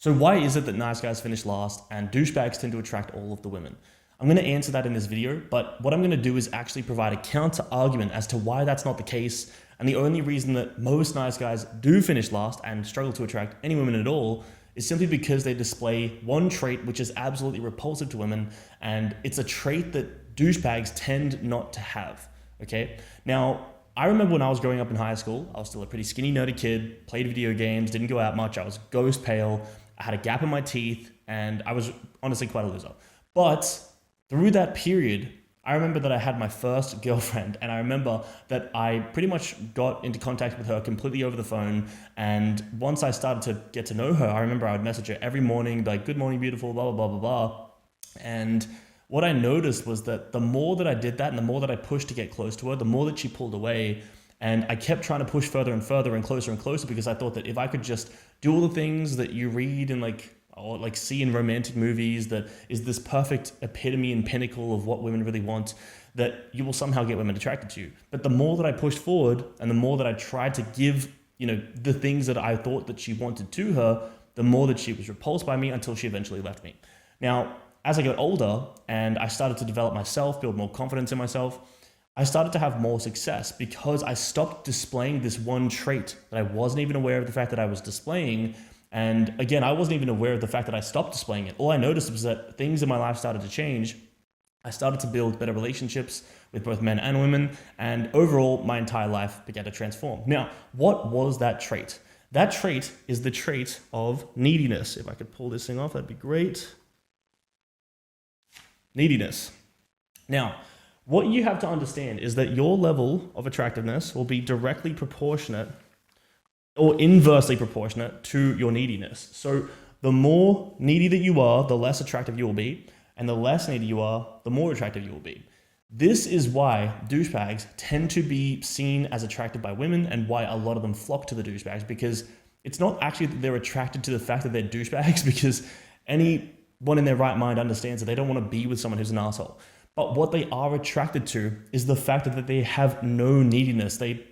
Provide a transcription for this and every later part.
So why is it that nice guys finish last and douchebags tend to attract all of the women? I'm going to answer that in this video, but what I'm going to do is actually provide a counter argument as to why that's not the case. And the only reason that most nice guys do finish last and struggle to attract any women at all is simply because they display one trait which is absolutely repulsive to women, and it's a trait that douchebags tend not to have. Okay? Now, I remember when I was growing up in high school, I was still a pretty skinny, nerdy kid, played video games, didn't go out much, I was ghost pale, I had a gap in my teeth, and I was honestly quite a loser. But through that period, I remember that I had my first girlfriend, and I remember that I pretty much got into contact with her completely over the phone. And once I started to get to know her, I remember I would message her every morning, like, good morning, beautiful, blah, blah, blah, blah, blah. And what I noticed was that the more that I did that and the more that I pushed to get close to her, the more that she pulled away. And I kept trying to push further and further and closer because I thought that if I could just do all the things that you read and like see in romantic movies, that is this perfect epitome and pinnacle of what women really want, that you will somehow get women attracted to you. But the more that I pushed forward and the more that I tried to give, the things that I thought that she wanted to her, the more that she was repulsed by me until she eventually left me. Now, as I got older and I started to develop myself, build more confidence in myself, I started to have more success because I stopped displaying this one trait that I wasn't even aware of the fact that I was displaying. And again, I wasn't even aware of the fact that I stopped displaying it. All I noticed was that things in my life started to change. I started to build better relationships with both men and women, and overall, my entire life began to transform. Now, what was that trait? That trait is the trait of neediness. If I could pull this thing off, that'd be great. Neediness. Now, what you have to understand is that your level of attractiveness will be directly proportionate or inversely proportionate to your neediness. So the more needy that you are, the less attractive you will be, and the less needy you are, the more attractive you will be. This is why douchebags tend to be seen as attractive by women and why a lot of them flock to the douchebags, because it's not actually that they're attracted to the fact that they're douchebags, because anyone in their right mind understands that they don't want to be with someone who's an asshole. But what they are attracted to is the fact that they have no neediness. They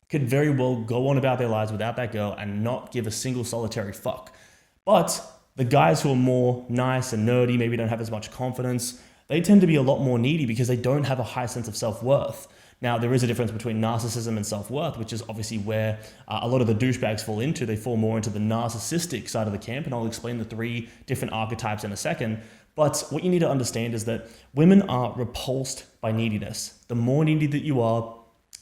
could very well go on about their lives without that girl and not give a single solitary fuck. But the guys who are more nice and nerdy, maybe don't have as much confidence, they tend to be a lot more needy because they don't have a high sense of self-worth. Now, there is a difference between narcissism and self-worth, which is obviously where a lot of the douchebags fall into. They fall more into the narcissistic side of the camp, and I'll explain the 3 different archetypes in a second. But what you need to understand is that women are repulsed by neediness. The more needy that you are,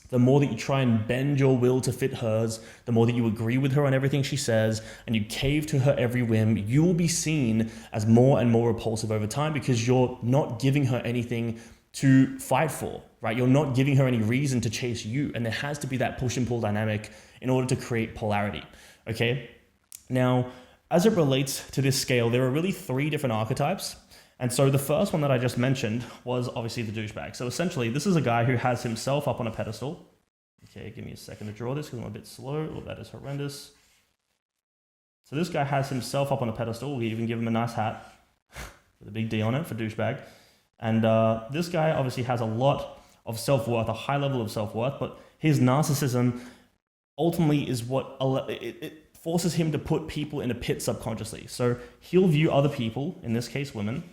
the more that you try and bend your will to fit hers, the more that you agree with her on everything she says, and you cave to her every whim, you will be seen as more and more repulsive over time because you're not giving her anything to fight for, right? You're not giving her any reason to chase you. And there has to be that push and pull dynamic in order to create polarity, okay? Now, as it relates to this scale, there are really 3 different archetypes. And so the first one that I just mentioned was obviously the douchebag. So essentially, this is a guy who has himself up on a pedestal. Okay, give me a second to draw this because I'm a bit slow. Oh, that is horrendous. So this guy has himself up on a pedestal. We even give him a nice hat with a big D on it for douchebag. And this guy obviously has a lot of self-worth, a high level of self-worth, but his narcissism ultimately is what it forces him to put people in a pit subconsciously. So he'll view other people, in this case women,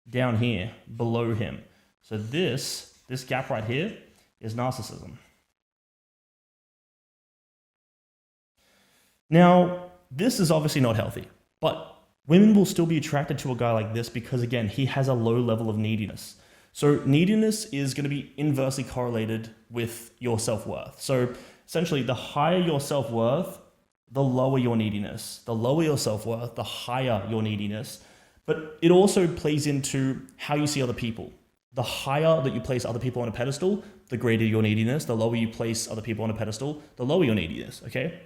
down here below him. So this gap right here is narcissism. Now, this is obviously not healthy, but women will still be attracted to a guy like this because, again, he has a low level of neediness. So neediness is going to be inversely correlated with your self-worth. So essentially, the higher your self-worth, the lower your neediness. The lower your self-worth, the higher your neediness. But it also plays into how you see other people. The higher that you place other people on a pedestal, the greater your neediness. The lower you place other people on a pedestal, the lower your neediness, okay?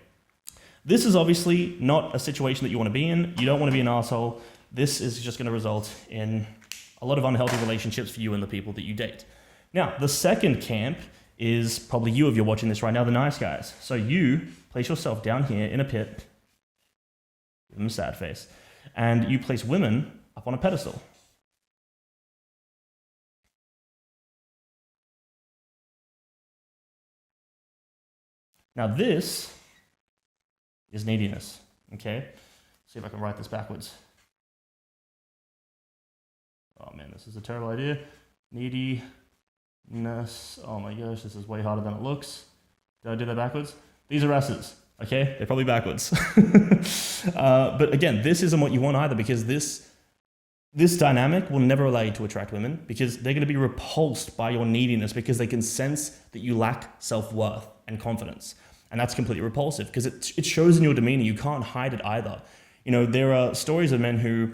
This is obviously not a situation that you want to be in. You don't want to be an asshole. This is just going to result in a lot of unhealthy relationships for you and the people that you date. Now, the second camp is probably you if you're watching this right now, the nice guys. So you place yourself down here in a pit, give them a sad face, and you place women up on a pedestal. Now this is neediness, Okay, see if I can write this backwards. Oh man, this is a terrible idea. Neediness. Oh my gosh, this is way harder than it looks. Did I do that backwards? These are S's. Okay, they're probably backwards. But again, this isn't what you want either, because this dynamic will never allow you to attract women, because they're going to be repulsed by your neediness, because they can sense that you lack self-worth and confidence. And that's completely repulsive, because it shows in your demeanor. You can't hide it either. You know, there are stories of men who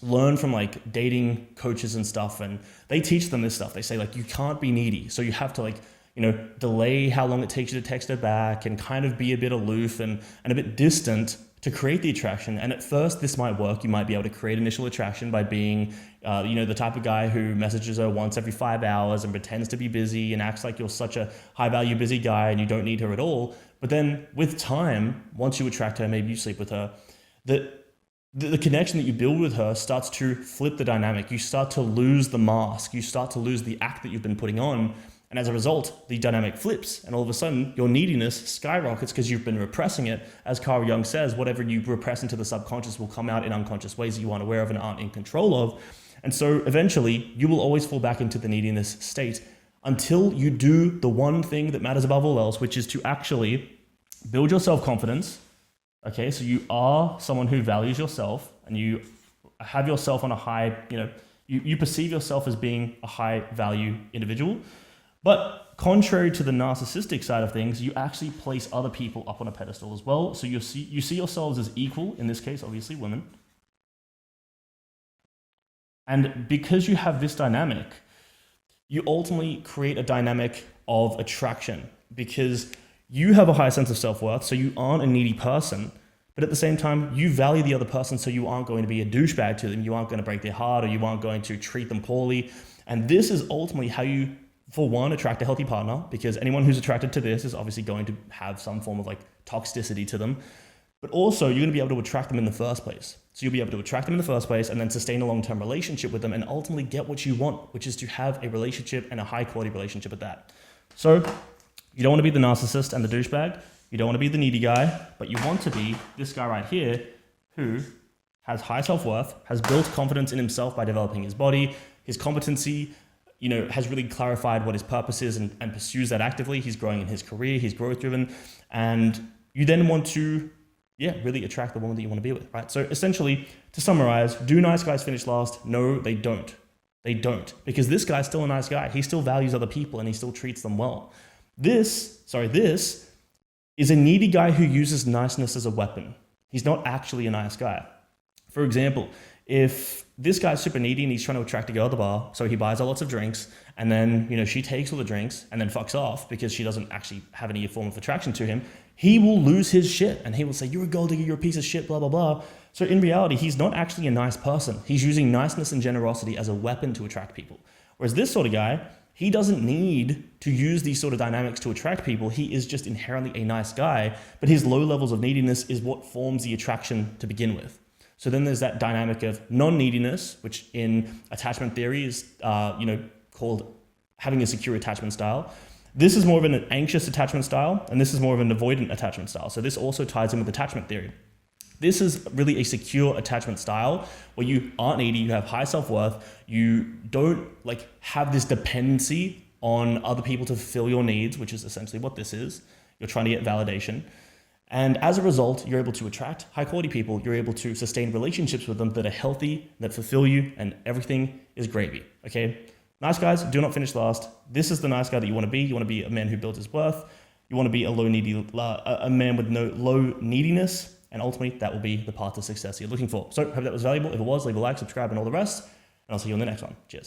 learn from like dating coaches and stuff, and they teach them this stuff. They say like, you can't be needy. So you have to like, you know, delay how long it takes you to text her back, and kind of be a bit aloof and a bit distant to create the attraction. And at first this might work. You might be able to create initial attraction by being, you know, the type of guy who messages her once every 5 hours and pretends to be busy and acts like you're such a high value busy guy and you don't need her at all. But then with time, once you attract her, maybe you sleep with her, the connection that you build with her starts to flip the dynamic. You start to lose the mask. You start to lose the act that you've been putting on. And as a result, the dynamic flips. And all of a sudden, your neediness skyrockets because you've been repressing it. As Carl Jung says, whatever you repress into the subconscious will come out in unconscious ways that you aren't aware of and aren't in control of. And so eventually, you will always fall back into the neediness state until you do the one thing that matters above all else, which is to actually build your self-confidence. Okay, so you are someone who values yourself, and you have yourself on a high, you know, you perceive yourself as being a high value individual. But contrary to the narcissistic side of things, you actually place other people up on a pedestal as well. So you see yourselves as equal, in this case, obviously women. And because you have this dynamic, you ultimately create a dynamic of attraction, because you have a high sense of self-worth, so you aren't a needy person. But at the same time, you value the other person, so you aren't going to be a douchebag to them. You aren't going to break their heart, or you aren't going to treat them poorly. And this is ultimately how you, for one, attract a healthy partner, because anyone who's attracted to this is obviously going to have some form of like toxicity to them. But also, you're going to be able to attract them in the first place. So you'll be able to attract them in the first place and then sustain a long-term relationship with them and ultimately get what you want, which is to have a relationship, and a high-quality relationship at that. So you don't want to be the narcissist and the douchebag. You don't want to be the needy guy, but you want to be this guy right here who has high self-worth, has built confidence in himself by developing his body, his competency, you know, has really clarified what his purpose is and pursues that actively. He's growing in his career, he's growth driven, and you then want to, really attract the woman that you want to be with, right? So essentially, to summarize, do nice guys finish last? No, they don't. They don't, because this guy's still a nice guy. He still values other people and he still treats them well. This is a needy guy who uses niceness as a weapon. He's not actually a nice guy. For example, if this guy's super needy and he's trying to attract a girl at the bar, so he buys her lots of drinks, and then, you know, she takes all the drinks and then fucks off because she doesn't actually have any form of attraction to him, he will lose his shit and he will say, you're a gold digger, you're a piece of shit, blah, blah, blah. So in reality, he's not actually a nice person. He's using niceness and generosity as a weapon to attract people. Whereas this sort of guy, he doesn't need to use these sort of dynamics to attract people. He is just inherently a nice guy, but his low levels of neediness is what forms the attraction to begin with. So then there's that dynamic of non-neediness, which in attachment theory is called having a secure attachment style. This is more of an anxious attachment style, and this is more of an avoidant attachment style. So this also ties in with attachment theory. This is really a secure attachment style where you aren't needy, you have high self-worth, you don't have this dependency on other people to fulfill your needs, which is essentially what this is. You're trying to get validation. And as a result, you're able to attract high quality people. You're able to sustain relationships with them that are healthy, that fulfill you, and everything is gravy, okay? Nice guys do not finish last. This is the nice guy that you want to be. You want to be a man who builds his worth. You want to be a man with no low neediness. And ultimately, that will be the path to success you're looking for. So, hope that was valuable. If it was, leave a like, subscribe, and all the rest. And I'll see you on the next one. Cheers.